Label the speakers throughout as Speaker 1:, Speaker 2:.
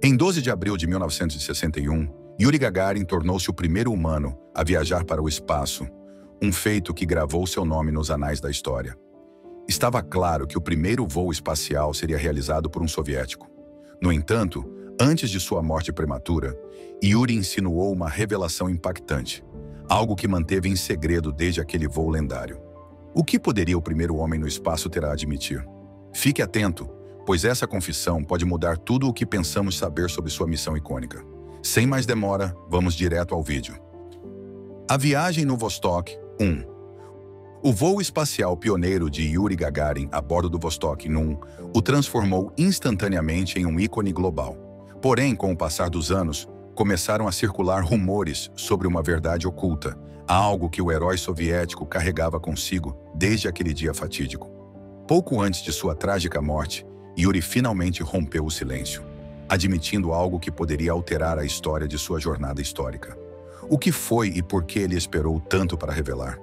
Speaker 1: Em 12 de abril de 1961, Yuri Gagarin tornou-se o primeiro humano a viajar para o espaço, um feito que gravou seu nome nos anais da história. Estava claro que o primeiro voo espacial seria realizado por um soviético. No entanto, antes de sua morte prematura, Yuri insinuou uma revelação impactante, algo que manteve em segredo desde aquele voo lendário. O que poderia o primeiro homem no espaço ter a admitir? Fique atento, pois essa confissão pode mudar tudo o que pensamos saber sobre sua missão icônica. Sem mais demora, vamos direto ao vídeo. A viagem no Vostok 1. O voo espacial pioneiro de Yuri Gagarin a bordo do Vostok 1 o transformou instantaneamente em um ícone global. Porém, com o passar dos anos, começaram a circular rumores sobre uma verdade oculta, algo que o herói soviético carregava consigo desde aquele dia fatídico. Pouco antes de sua trágica morte, Yuri finalmente rompeu o silêncio, admitindo algo que poderia alterar a história de sua jornada histórica. O que foi e por que ele esperou tanto para revelar?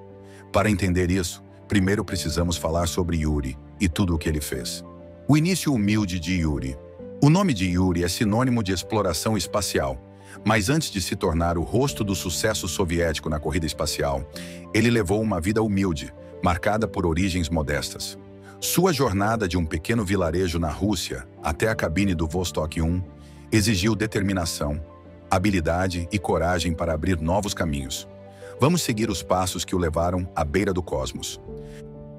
Speaker 1: Para entender isso, primeiro precisamos falar sobre Yuri e tudo o que ele fez. O início humilde de Yuri. O nome de Yuri é sinônimo de exploração espacial, mas antes de se tornar o rosto do sucesso soviético na corrida espacial, ele levou uma vida humilde, marcada por origens modestas. Sua jornada de um pequeno vilarejo na Rússia até a cabine do Vostok 1 exigiu determinação, habilidade e coragem para abrir novos caminhos. Vamos seguir os passos que o levaram à beira do cosmos.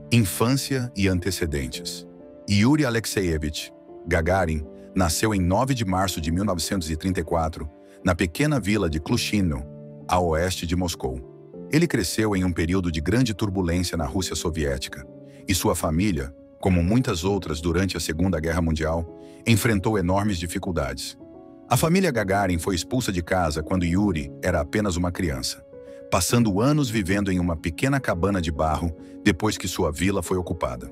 Speaker 1: Infância e antecedentes. Yuri Alexeyevich Gagarin nasceu em 9 de março de 1934, na pequena vila de Klushino, a oeste de Moscou. Ele cresceu em um período de grande turbulência na Rússia soviética, e sua família, como muitas outras durante a Segunda Guerra Mundial, enfrentou enormes dificuldades. A família Gagarin foi expulsa de casa quando Yuri era apenas uma criança, passando anos vivendo em uma pequena cabana de barro depois que sua vila foi ocupada.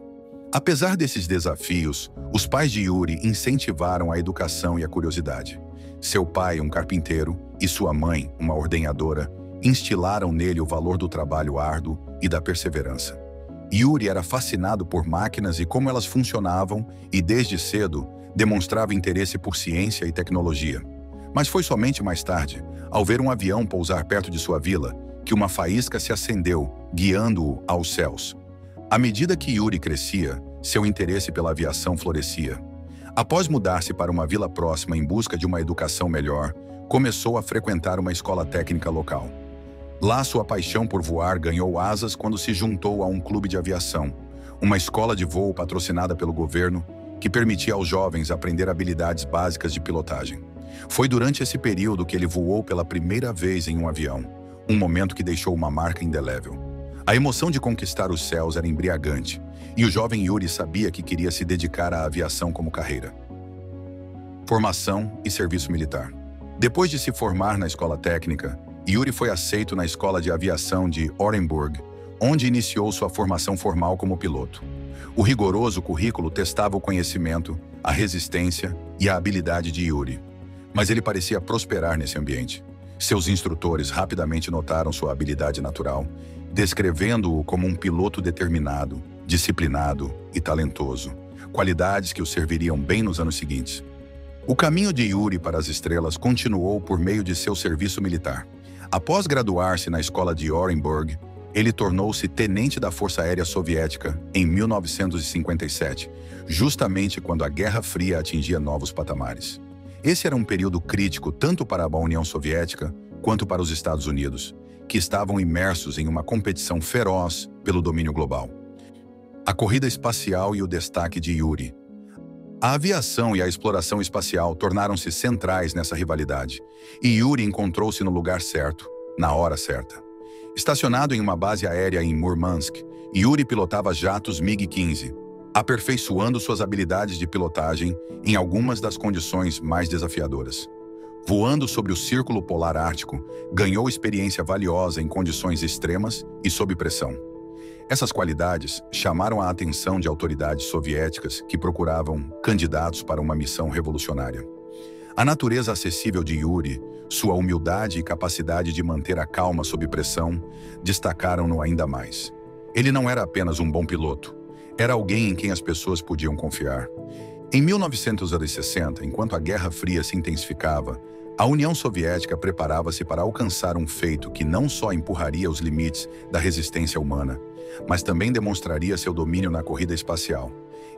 Speaker 1: Apesar desses desafios, os pais de Yuri incentivaram a educação e a curiosidade. Seu pai, um carpinteiro, e sua mãe, uma ordenhadora, instilaram nele o valor do trabalho árduo e da perseverança. Yuri era fascinado por máquinas e como elas funcionavam e, desde cedo, demonstrava interesse por ciência e tecnologia. Mas foi somente mais tarde, ao ver um avião pousar perto de sua vila, que uma faísca se acendeu, guiando-o aos céus. À medida que Yuri crescia, seu interesse pela aviação florescia. Após mudar-se para uma vila próxima em busca de uma educação melhor, começou a frequentar uma escola técnica local. Lá, sua paixão por voar ganhou asas quando se juntou a um clube de aviação, uma escola de voo patrocinada pelo governo que permitia aos jovens aprender habilidades básicas de pilotagem. Foi durante esse período que ele voou pela primeira vez em um avião, um momento que deixou uma marca indelével. A emoção de conquistar os céus era embriagante, e o jovem Yuri sabia que queria se dedicar à aviação como carreira. Formação e serviço militar. Depois de se formar na escola técnica, Yuri foi aceito na Escola de Aviação de Orenburg, onde iniciou sua formação formal como piloto. O rigoroso currículo testava o conhecimento, a resistência e a habilidade de Yuri. Mas ele parecia prosperar nesse ambiente. Seus instrutores rapidamente notaram sua habilidade natural, descrevendo-o como um piloto determinado, disciplinado e talentoso, qualidades que o serviriam bem nos anos seguintes. O caminho de Yuri para as estrelas continuou por meio de seu serviço militar. Após graduar-se na escola de Orenburg, ele tornou-se tenente da Força Aérea Soviética em 1957, justamente quando a Guerra Fria atingia novos patamares. Esse era um período crítico tanto para a União Soviética quanto para os Estados Unidos, que estavam imersos em uma competição feroz pelo domínio global. A corrida espacial e o destaque de Yuri. A aviação e a exploração espacial tornaram-se centrais nessa rivalidade, e Yuri encontrou-se no lugar certo, na hora certa. Estacionado em uma base aérea em Murmansk, Yuri pilotava jatos MiG-15, aperfeiçoando suas habilidades de pilotagem em algumas das condições mais desafiadoras. Voando sobre o Círculo Polar Ártico, ganhou experiência valiosa em condições extremas e sob pressão. Essas qualidades chamaram a atenção de autoridades soviéticas que procuravam candidatos para uma missão revolucionária. A natureza acessível de Yuri, sua humildade e capacidade de manter a calma sob pressão, destacaram-no ainda mais. Ele não era apenas um bom piloto, era alguém em quem as pessoas podiam confiar. Em 1960, enquanto a Guerra Fria se intensificava, a União Soviética preparava-se para alcançar um feito que não só empurraria os limites da resistência humana, mas também demonstraria seu domínio na corrida espacial.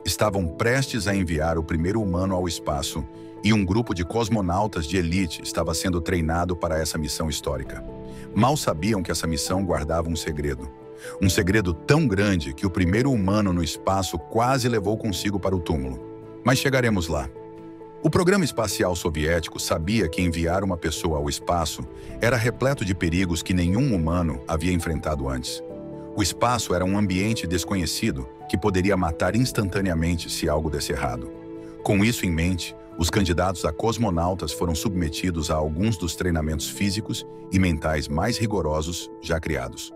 Speaker 1: Estavam prestes a enviar o primeiro humano ao espaço e um grupo de cosmonautas de elite estava sendo treinado para essa missão histórica. Mal sabiam que essa missão guardava um segredo. Um segredo tão grande que o primeiro humano no espaço quase levou consigo para o túmulo. Mas chegaremos lá. O programa espacial soviético sabia que enviar uma pessoa ao espaço era repleto de perigos que nenhum humano havia enfrentado antes. O espaço era um ambiente desconhecido que poderia matar instantaneamente se algo desse errado. Com isso em mente, os candidatos a cosmonautas foram submetidos a alguns dos treinamentos físicos e mentais mais rigorosos já criados.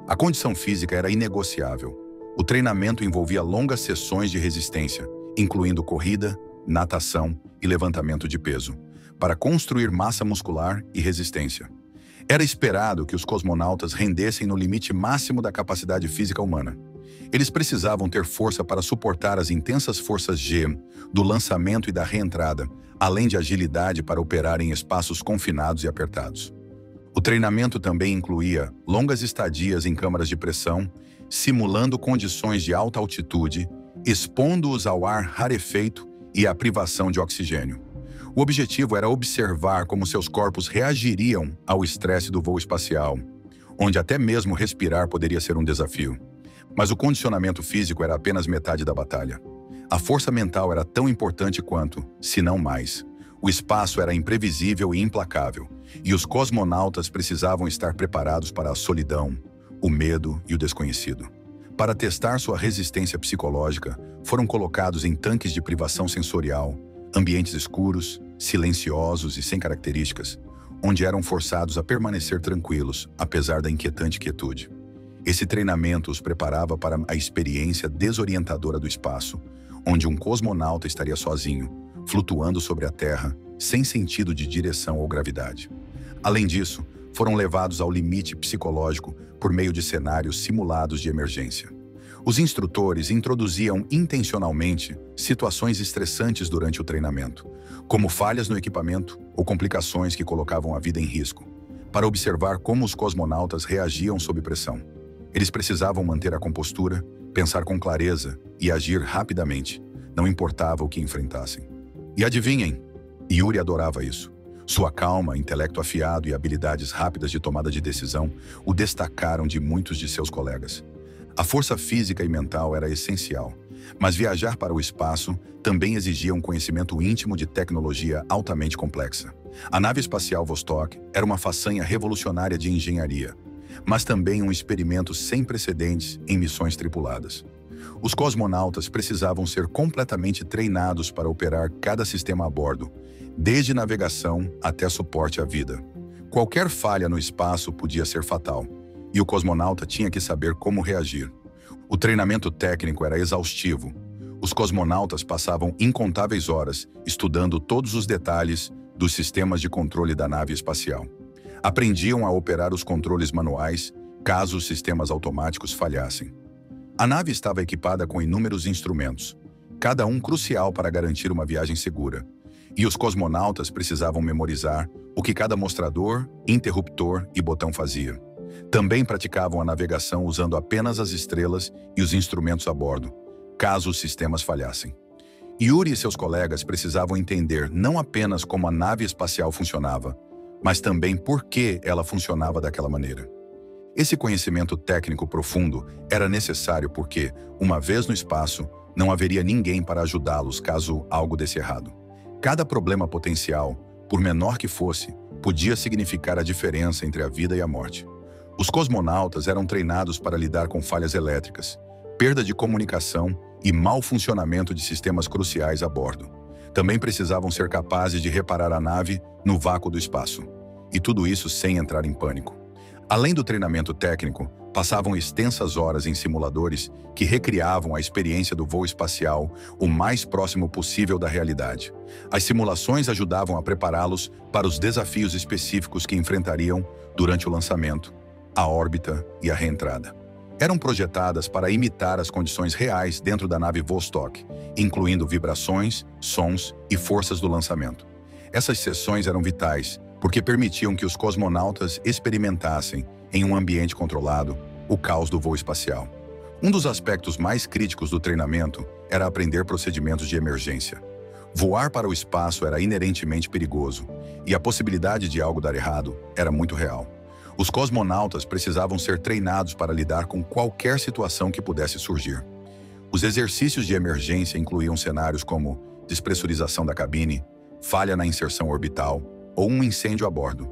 Speaker 1: A condição física era inegociável. O treinamento envolvia longas sessões de resistência, incluindo corrida, natação e levantamento de peso, para construir massa muscular e resistência. Era esperado que os cosmonautas rendessem no limite máximo da capacidade física humana. Eles precisavam ter força para suportar as intensas forças G do lançamento e da reentrada, além de agilidade para operar em espaços confinados e apertados. O treinamento também incluía longas estadias em câmaras de pressão, simulando condições de alta altitude, expondo-os ao ar rarefeito e à privação de oxigênio. O objetivo era observar como seus corpos reagiriam ao estresse do voo espacial, onde até mesmo respirar poderia ser um desafio. Mas o condicionamento físico era apenas metade da batalha. A força mental era tão importante quanto, se não mais. O espaço era imprevisível e implacável, e os cosmonautas precisavam estar preparados para a solidão, o medo e o desconhecido. Para testar sua resistência psicológica, foram colocados em tanques de privação sensorial, ambientes escuros, silenciosos e sem características, onde eram forçados a permanecer tranquilos, apesar da inquietante quietude. Esse treinamento os preparava para a experiência desorientadora do espaço, onde um cosmonauta estaria sozinho, flutuando sobre a Terra, sem sentido de direção ou gravidade. Além disso, foram levados ao limite psicológico por meio de cenários simulados de emergência. Os instrutores introduziam intencionalmente situações estressantes durante o treinamento, como falhas no equipamento ou complicações que colocavam a vida em risco, para observar como os cosmonautas reagiam sob pressão. Eles precisavam manter a compostura, pensar com clareza e agir rapidamente, não importava o que enfrentassem. E adivinhem, Yuri adorava isso. Sua calma, intelecto afiado e habilidades rápidas de tomada de decisão o destacaram de muitos de seus colegas. A força física e mental era essencial, mas viajar para o espaço também exigia um conhecimento íntimo de tecnologia altamente complexa. A nave espacial Vostok era uma façanha revolucionária de engenharia, mas também um experimento sem precedentes em missões tripuladas. Os cosmonautas precisavam ser completamente treinados para operar cada sistema a bordo, desde navegação até suporte à vida. Qualquer falha no espaço podia ser fatal, e o cosmonauta tinha que saber como reagir. O treinamento técnico era exaustivo. Os cosmonautas passavam incontáveis horas estudando todos os detalhes dos sistemas de controle da nave espacial. Aprendiam a operar os controles manuais caso os sistemas automáticos falhassem. A nave estava equipada com inúmeros instrumentos, cada um crucial para garantir uma viagem segura. E os cosmonautas precisavam memorizar o que cada mostrador, interruptor e botão fazia. Também praticavam a navegação usando apenas as estrelas e os instrumentos a bordo, caso os sistemas falhassem. Yuri e seus colegas precisavam entender não apenas como a nave espacial funcionava, mas também por que ela funcionava daquela maneira. Esse conhecimento técnico profundo era necessário porque, uma vez no espaço, não haveria ninguém para ajudá-los caso algo desse errado. Cada problema potencial, por menor que fosse, podia significar a diferença entre a vida e a morte. Os cosmonautas eram treinados para lidar com falhas elétricas, perda de comunicação e mau funcionamento de sistemas cruciais a bordo. Também precisavam ser capazes de reparar a nave no vácuo do espaço. E tudo isso sem entrar em pânico. Além do treinamento técnico, passavam extensas horas em simuladores que recriavam a experiência do voo espacial o mais próximo possível da realidade. As simulações ajudavam a prepará-los para os desafios específicos que enfrentariam durante o lançamento, a órbita e a reentrada. eram projetadas para imitar as condições reais dentro da nave Vostok, incluindo vibrações, sons e forças do lançamento. Essas sessões eram vitais, porque permitiam que os cosmonautas experimentassem, em um ambiente controlado, o caos do voo espacial. Um dos aspectos mais críticos do treinamento era aprender procedimentos de emergência. Voar para o espaço era inerentemente perigoso, e a possibilidade de algo dar errado era muito real. Os cosmonautas precisavam ser treinados para lidar com qualquer situação que pudesse surgir. Os exercícios de emergência incluíam cenários como despressurização da cabine, falha na inserção orbital ou um incêndio a bordo.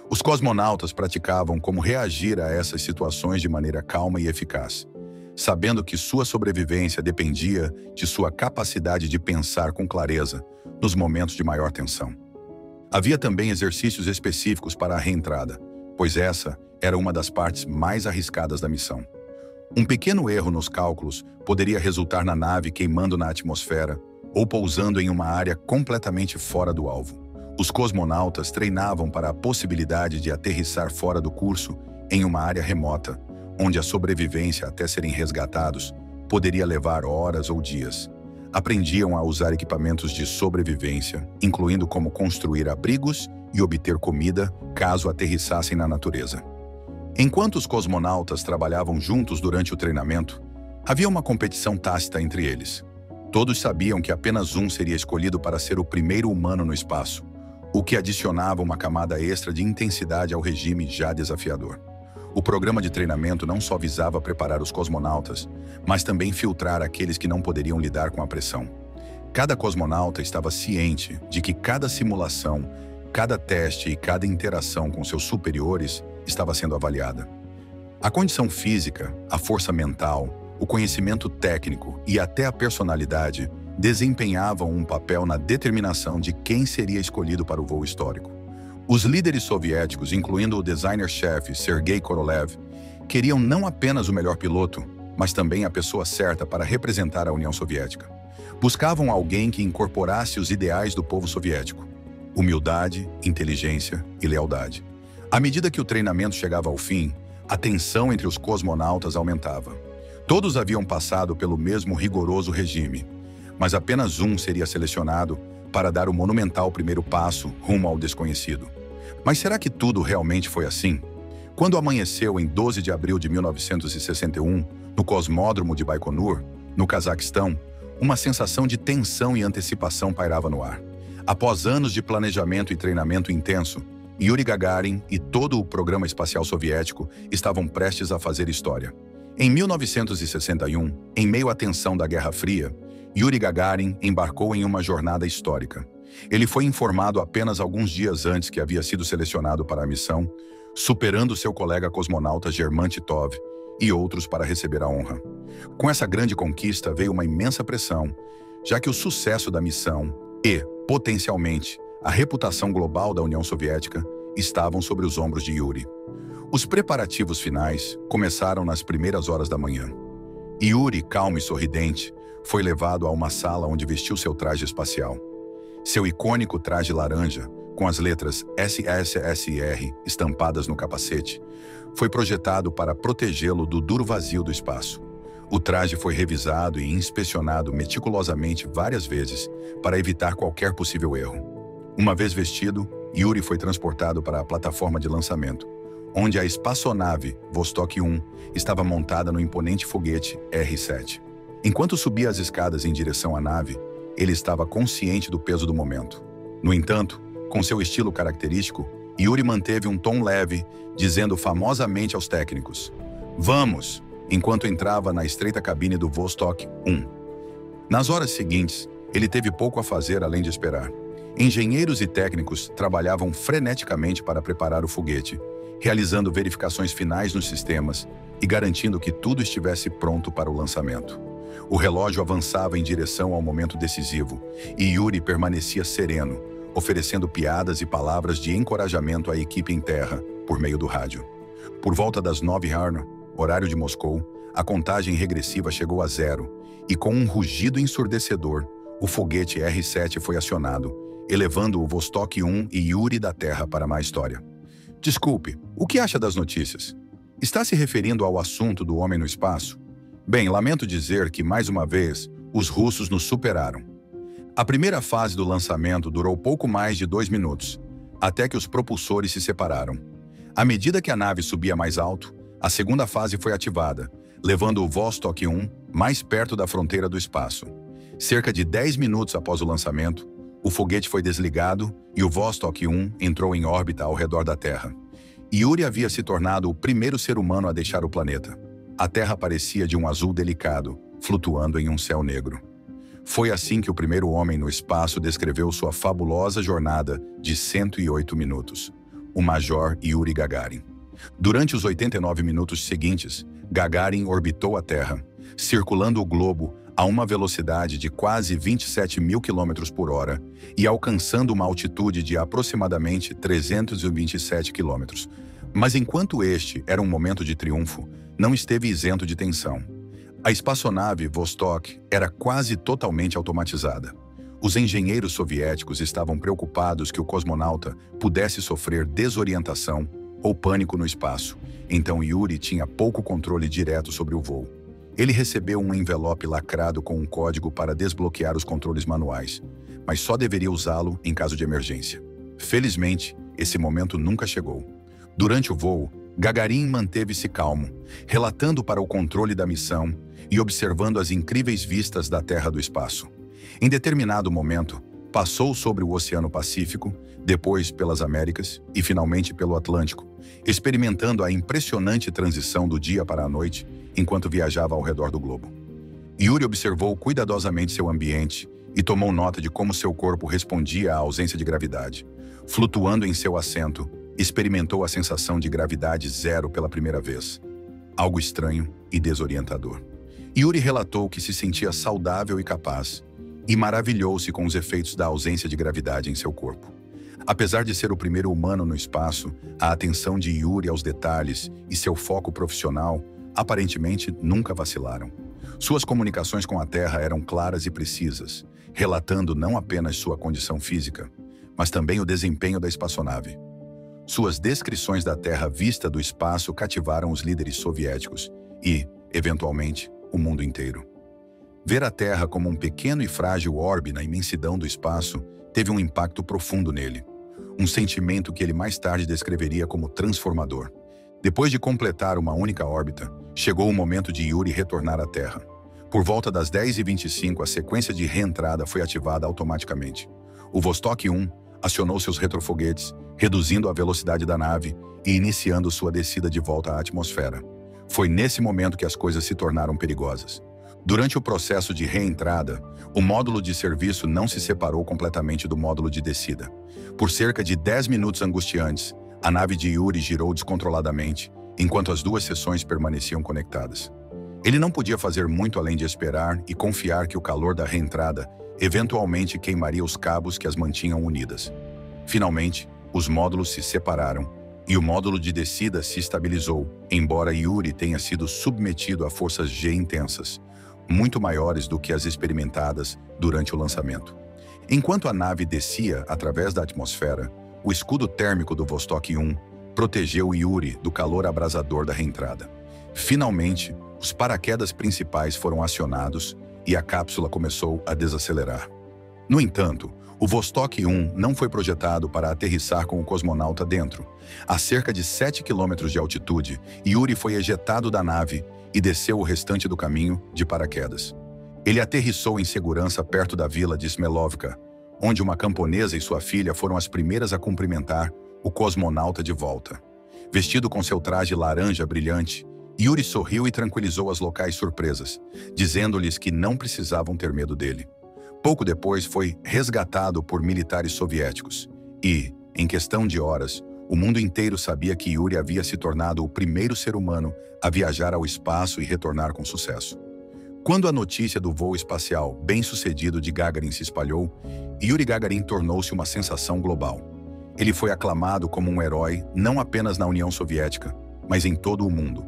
Speaker 1: Os cosmonautas praticavam como reagir a essas situações de maneira calma e eficaz, sabendo que sua sobrevivência dependia de sua capacidade de pensar com clareza nos momentos de maior tensão. Havia também exercícios específicos para a reentrada, pois essa era uma das partes mais arriscadas da missão. Um pequeno erro nos cálculos poderia resultar na nave queimando na atmosfera ou pousando em uma área completamente fora do alvo. Os cosmonautas treinavam para a possibilidade de aterrissar fora do curso em uma área remota, onde a sobrevivência até serem resgatados poderia levar horas ou dias. Aprendiam a usar equipamentos de sobrevivência, incluindo como construir abrigos e obter comida caso aterrissassem na natureza. Enquanto os cosmonautas trabalhavam juntos durante o treinamento, havia uma competição tácita entre eles. Todos sabiam que apenas um seria escolhido para ser o primeiro humano no espaço, o que adicionava uma camada extra de intensidade ao regime já desafiador. O programa de treinamento não só visava preparar os cosmonautas, mas também filtrar aqueles que não poderiam lidar com a pressão. Cada cosmonauta estava ciente de que cada simulação, cada teste e cada interação com seus superiores estava sendo avaliada. A condição física, a força mental, o conhecimento técnico e até a personalidade desempenhavam um papel na determinação de quem seria escolhido para o voo histórico. Os líderes soviéticos, incluindo o designer-chefe Sergei Korolev, queriam não apenas o melhor piloto, mas também a pessoa certa para representar a União Soviética. Buscavam alguém que incorporasse os ideais do povo soviético: humildade, inteligência e lealdade. À medida que o treinamento chegava ao fim, a tensão entre os cosmonautas aumentava. Todos haviam passado pelo mesmo rigoroso regime, mas apenas um seria selecionado para dar o monumental primeiro passo rumo ao desconhecido. Mas será que tudo realmente foi assim? Quando amanheceu em 12 de abril de 1961, no cosmódromo de Baikonur, no Cazaquistão, uma sensação de tensão e antecipação pairava no ar. Após anos de planejamento e treinamento intenso, Yuri Gagarin e todo o programa espacial soviético estavam prestes a fazer história. Em 1961, em meio à tensão da Guerra Fria, Yuri Gagarin embarcou em uma jornada histórica. Ele foi informado apenas alguns dias antes que havia sido selecionado para a missão, superando seu colega cosmonauta German Titov e outros para receber a honra. Com essa grande conquista veio uma imensa pressão, já que o sucesso da missão e, potencialmente, a reputação global da União Soviética estavam sobre os ombros de Yuri. Os preparativos finais começaram nas primeiras horas da manhã. Yuri, calmo e sorridente, foi levado a uma sala onde vestiu seu traje espacial. Seu icônico traje laranja, com as letras SSSR estampadas no capacete, foi projetado para protegê-lo do duro vazio do espaço. O traje foi revisado e inspecionado meticulosamente várias vezes para evitar qualquer possível erro. Uma vez vestido, Yuri foi transportado para a plataforma de lançamento, onde a espaçonave Vostok 1 estava montada no imponente foguete R-7. Enquanto subia as escadas em direção à nave, ele estava consciente do peso do momento. No entanto, com seu estilo característico, Yuri manteve um tom leve, dizendo famosamente aos técnicos: "Vamos!", enquanto entrava na estreita cabine do Vostok 1. Nas horas seguintes, ele teve pouco a fazer além de esperar. Engenheiros e técnicos trabalhavam freneticamente para preparar o foguete, realizando verificações finais nos sistemas e garantindo que tudo estivesse pronto para o lançamento. O relógio avançava em direção ao momento decisivo e Yuri permanecia sereno, oferecendo piadas e palavras de encorajamento à equipe em terra por meio do rádio. Por volta das 9h, horário de Moscou, a contagem regressiva chegou a 0 e, com um rugido ensurdecedor, o foguete R-7 foi acionado, elevando o Vostok 1 e Yuri da Terra para má história. "Desculpe, o que acha das notícias?", Está se referindo ao assunto do homem no espaço? Bem, lamento dizer que, mais uma vez, os russos nos superaram. A primeira fase do lançamento durou pouco mais de 2 minutos, até que os propulsores se separaram. À medida que a nave subia mais alto, a segunda fase foi ativada, levando o Vostok 1 mais perto da fronteira do espaço. Cerca de 10 minutos após o lançamento, o foguete foi desligado e o Vostok 1 entrou em órbita ao redor da Terra. Yuri havia se tornado o primeiro ser humano a deixar o planeta. A Terra parecia de um azul delicado, flutuando em um céu negro. Foi assim que o primeiro homem no espaço descreveu sua fabulosa jornada de 108 minutos, o Major Yuri Gagarin. Durante os 89 minutos seguintes, Gagarin orbitou a Terra, circulando o globo a uma velocidade de quase 27.000 km por hora e alcançando uma altitude de aproximadamente 327 km. Mas enquanto este era um momento de triunfo, não esteve isento de tensão. A espaçonave Vostok era quase totalmente automatizada. Os engenheiros soviéticos estavam preocupados que o cosmonauta pudesse sofrer desorientação ou pânico no espaço, então Yuri tinha pouco controle direto sobre o voo. Ele recebeu um envelope lacrado com um código para desbloquear os controles manuais, mas só deveria usá-lo em caso de emergência. Felizmente, esse momento nunca chegou. Durante o voo, Gagarin manteve-se calmo, relatando para o controle da missão e observando as incríveis vistas da Terra do espaço. Em determinado momento, passou sobre o Oceano Pacífico, depois pelas Américas e finalmente pelo Atlântico, experimentando a impressionante transição do dia para a noite enquanto viajava ao redor do globo. Yuri observou cuidadosamente seu ambiente e tomou nota de como seu corpo respondia à ausência de gravidade. Flutuando em seu assento, experimentou a sensação de gravidade zero pela primeira vez. Algo estranho e desorientador. Yuri relatou que se sentia saudável e capaz, e maravilhou-se com os efeitos da ausência de gravidade em seu corpo. Apesar de ser o primeiro humano no espaço, a atenção de Yuri aos detalhes e seu foco profissional aparentemente nunca vacilaram. Suas comunicações com a Terra eram claras e precisas, relatando não apenas sua condição física, mas também o desempenho da espaçonave. Suas descrições da Terra vista do espaço cativaram os líderes soviéticos e, eventualmente, o mundo inteiro. Ver a Terra como um pequeno e frágil orbe na imensidão do espaço teve um impacto profundo nele, um sentimento que ele mais tarde descreveria como transformador. Depois de completar uma única órbita, chegou o momento de Yuri retornar à Terra. Por volta das 10h25, a sequência de reentrada foi ativada automaticamente. O Vostok 1 acionou seus retrofoguetes, reduzindo a velocidade da nave e iniciando sua descida de volta à atmosfera. Foi nesse momento que as coisas se tornaram perigosas. Durante o processo de reentrada, o módulo de serviço não se separou completamente do módulo de descida. Por cerca de 10 minutos angustiantes, a nave de Yuri girou descontroladamente, enquanto as duas seções permaneciam conectadas. Ele não podia fazer muito além de esperar e confiar que o calor da reentrada eventualmente queimaria os cabos que as mantinham unidas. Finalmente, os módulos se separaram e o módulo de descida se estabilizou, embora Yuri tenha sido submetido a forças G intensas, muito maiores do que as experimentadas durante o lançamento. Enquanto a nave descia através da atmosfera, o escudo térmico do Vostok 1 protegeu Yuri do calor abrasador da reentrada. Finalmente, os paraquedas principais foram acionados e a cápsula começou a desacelerar. No entanto, o Vostok 1 não foi projetado para aterrissar com o cosmonauta dentro. A cerca de 7 km de altitude, Yuri foi ejetado da nave e desceu o restante do caminho de paraquedas. Ele aterrissou em segurança perto da vila de Smelovka, onde uma camponesa e sua filha foram as primeiras a cumprimentar o cosmonauta de volta. Vestido com seu traje laranja brilhante, Yuri sorriu e tranquilizou as locais surpresas, dizendo-lhes que não precisavam ter medo dele. Pouco depois foi resgatado por militares soviéticos e, em questão de horas, o mundo inteiro sabia que Yuri havia se tornado o primeiro ser humano a viajar ao espaço e retornar com sucesso. Quando a notícia do voo espacial bem-sucedido de Gagarin se espalhou, Yuri Gagarin tornou-se uma sensação global. Ele foi aclamado como um herói não apenas na União Soviética, mas em todo o mundo.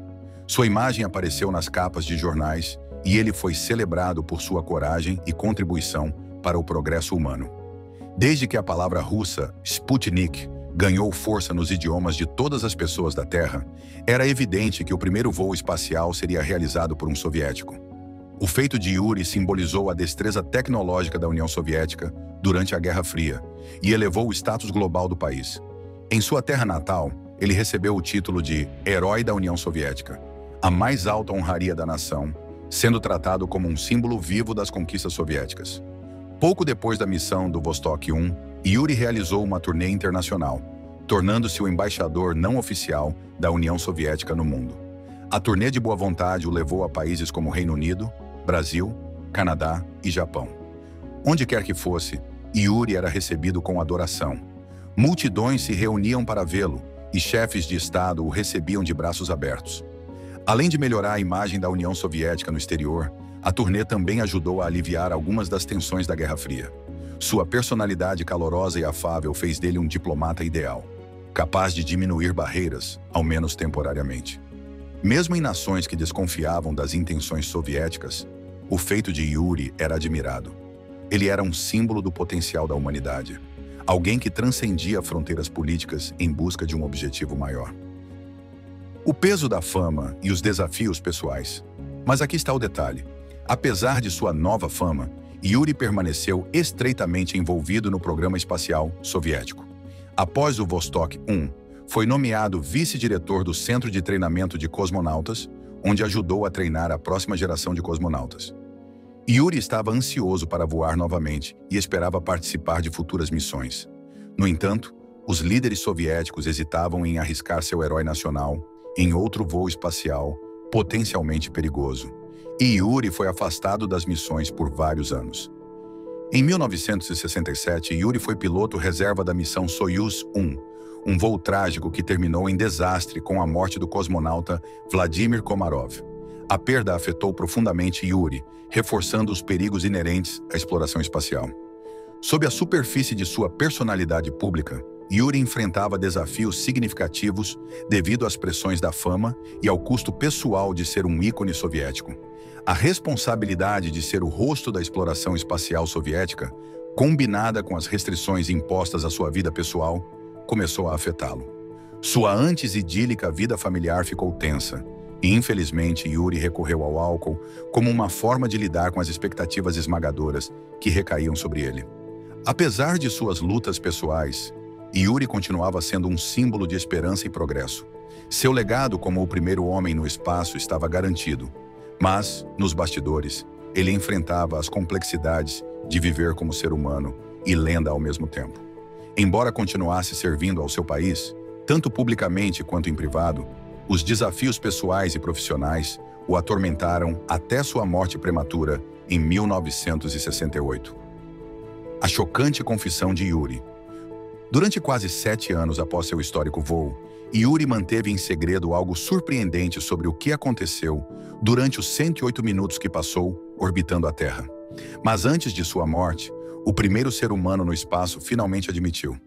Speaker 1: Sua imagem apareceu nas capas de jornais e ele foi celebrado por sua coragem e contribuição para o progresso humano. Desde que a palavra russa Sputnik ganhou força nos idiomas de todas as pessoas da Terra, era evidente que o primeiro voo espacial seria realizado por um soviético. O feito de Yuri simbolizou a destreza tecnológica da União Soviética durante a Guerra Fria e elevou o status global do país. Em sua terra natal, ele recebeu o título de Herói da União Soviética, a mais alta honraria da nação, sendo tratado como um símbolo vivo das conquistas soviéticas. Pouco depois da missão do Vostok 1, Yuri realizou uma turnê internacional, tornando-se o embaixador não oficial da União Soviética no mundo. A turnê de boa vontade o levou a países como Reino Unido, Brasil, Canadá e Japão. Onde quer que fosse, Yuri era recebido com adoração. Multidões se reuniam para vê-lo e chefes de Estado o recebiam de braços abertos. Além de melhorar a imagem da União Soviética no exterior, a turnê também ajudou a aliviar algumas das tensões da Guerra Fria. Sua personalidade calorosa e afável fez dele um diplomata ideal, capaz de diminuir barreiras, ao menos temporariamente. Mesmo em nações que desconfiavam das intenções soviéticas, o feito de Yuri era admirado. Ele era um símbolo do potencial da humanidade, alguém que transcendia fronteiras políticas em busca de um objetivo maior. O peso da fama e os desafios pessoais. Mas aqui está o detalhe. Apesar de sua nova fama, Yuri permaneceu estreitamente envolvido no programa espacial soviético. Após o Vostok 1, foi nomeado vice-diretor do Centro de Treinamento de Cosmonautas, onde ajudou a treinar a próxima geração de cosmonautas. Yuri estava ansioso para voar novamente e esperava participar de futuras missões. No entanto, os líderes soviéticos hesitavam em arriscar seu herói nacional em outro voo espacial potencialmente perigoso, e Yuri foi afastado das missões por vários anos. Em 1967, Yuri foi piloto reserva da missão Soyuz 1, um voo trágico que terminou em desastre com a morte do cosmonauta Vladimir Komarov. A perda afetou profundamente Yuri, reforçando os perigos inerentes à exploração espacial. Sob a superfície de sua personalidade pública, Yuri enfrentava desafios significativos devido às pressões da fama e ao custo pessoal de ser um ícone soviético. A responsabilidade de ser o rosto da exploração espacial soviética, combinada com as restrições impostas à sua vida pessoal, começou a afetá-lo. Sua antes idílica vida familiar ficou tensa, e infelizmente Yuri recorreu ao álcool como uma forma de lidar com as expectativas esmagadoras que recaíam sobre ele. Apesar de suas lutas pessoais, Yuri continuava sendo um símbolo de esperança e progresso. Seu legado como o primeiro homem no espaço estava garantido, mas, nos bastidores, ele enfrentava as complexidades de viver como ser humano e lenda ao mesmo tempo. Embora continuasse servindo ao seu país, tanto publicamente quanto em privado, os desafios pessoais e profissionais o atormentaram até sua morte prematura em 1968. A chocante confissão de Yuri. Durante quase 7 anos após seu histórico voo, Yuri manteve em segredo algo surpreendente sobre o que aconteceu durante os 108 minutos que passou orbitando a Terra. Mas antes de sua morte, o primeiro ser humano no espaço finalmente admitiu: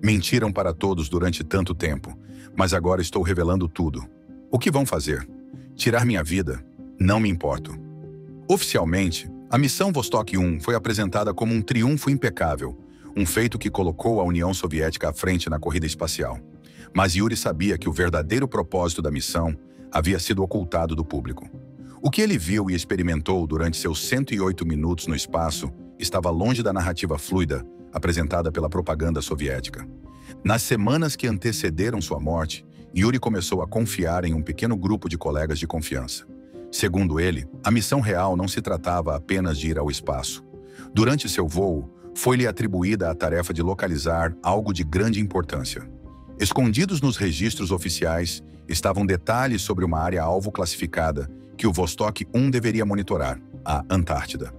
Speaker 1: mentiram para todos durante tanto tempo, mas agora estou revelando tudo. O que vão fazer? Tirar minha vida? Não me importo. Oficialmente, a missão Vostok 1 foi apresentada como um triunfo impecável, um feito que colocou a União Soviética à frente na corrida espacial. Mas Yuri sabia que o verdadeiro propósito da missão havia sido ocultado do público. O que ele viu e experimentou durante seus 108 minutos no espaço estava longe da narrativa fluida apresentada pela propaganda soviética. Nas semanas que antecederam sua morte, Yuri começou a confiar em um pequeno grupo de colegas de confiança. Segundo ele, a missão real não se tratava apenas de ir ao espaço. Durante seu voo, foi-lhe atribuída a tarefa de localizar algo de grande importância. Escondidos nos registros oficiais estavam detalhes sobre uma área-alvo classificada que o Vostok 1 deveria monitorar, a Antártida.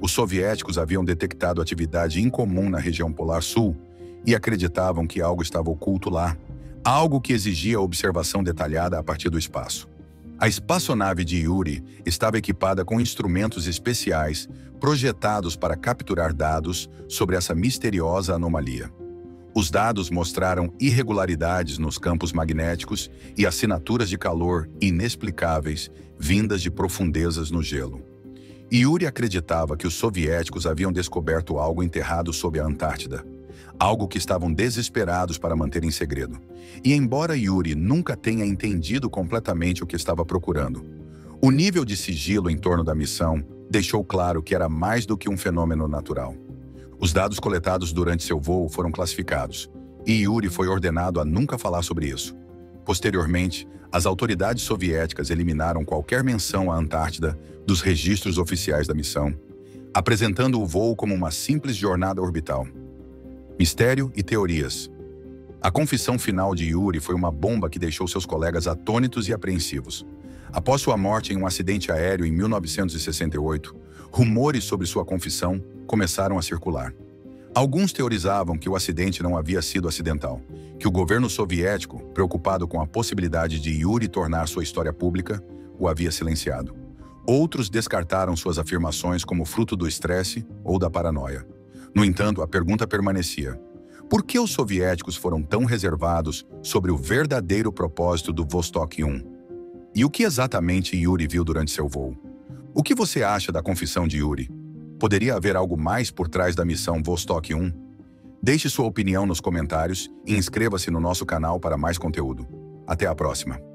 Speaker 1: Os soviéticos haviam detectado atividade incomum na região polar sul e acreditavam que algo estava oculto lá, algo que exigia observação detalhada a partir do espaço. A espaçonave de Yuri estava equipada com instrumentos especiais projetados para capturar dados sobre essa misteriosa anomalia. Os dados mostraram irregularidades nos campos magnéticos e assinaturas de calor inexplicáveis vindas de profundezas no gelo. Yuri acreditava que os soviéticos haviam descoberto algo enterrado sob a Antártida, algo que estavam desesperados para manter em segredo. E embora Yuri nunca tenha entendido completamente o que estava procurando, o nível de sigilo em torno da missão deixou claro que era mais do que um fenômeno natural. Os dados coletados durante seu voo foram classificados, e Yuri foi ordenado a nunca falar sobre isso. Posteriormente, as autoridades soviéticas eliminaram qualquer menção à Antártida dos registros oficiais da missão, apresentando o voo como uma simples jornada orbital. Mistério e teorias. A confissão final de Yuri foi uma bomba que deixou seus colegas atônitos e apreensivos. Após sua morte em um acidente aéreo em 1968, rumores sobre sua confissão começaram a circular. Alguns teorizavam que o acidente não havia sido acidental, que o governo soviético, preocupado com a possibilidade de Yuri tornar sua história pública, o havia silenciado. Outros descartaram suas afirmações como fruto do estresse ou da paranoia. No entanto, a pergunta permanecia: por que os soviéticos foram tão reservados sobre o verdadeiro propósito do Vostok 1? E o que exatamente Yuri viu durante seu voo? O que você acha da confissão de Yuri? Poderia haver algo mais por trás da missão Vostok 1? Deixe sua opinião nos comentários e inscreva-se no nosso canal para mais conteúdo. Até a próxima!